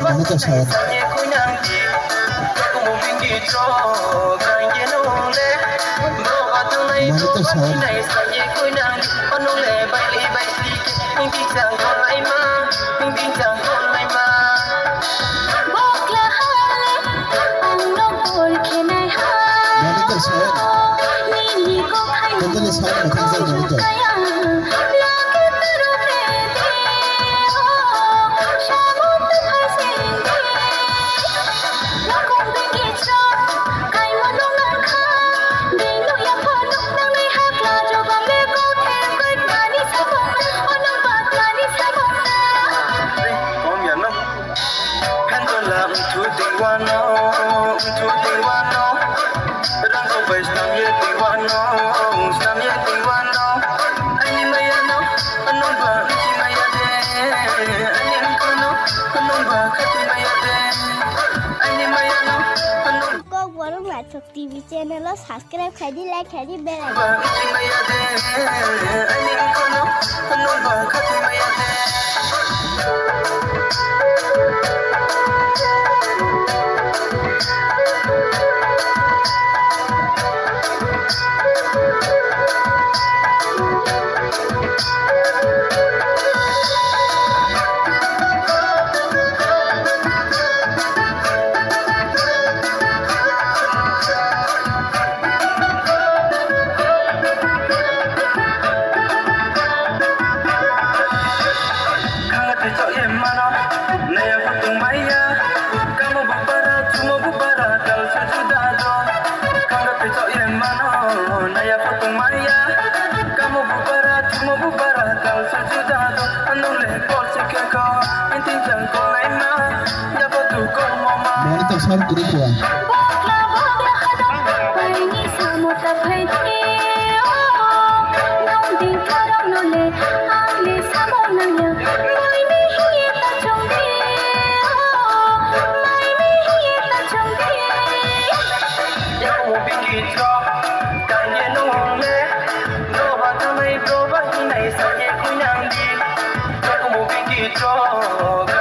Manito sir. Manito sir. Manito sir. Tentang sir matang sir manito. Thuộc TV channel lo subscribe khai đi like khai đi bell Manito sir grupo Hãy subscribe cho kênh Ghiền Mì Gõ để không bỏ lỡ những video hấp dẫn.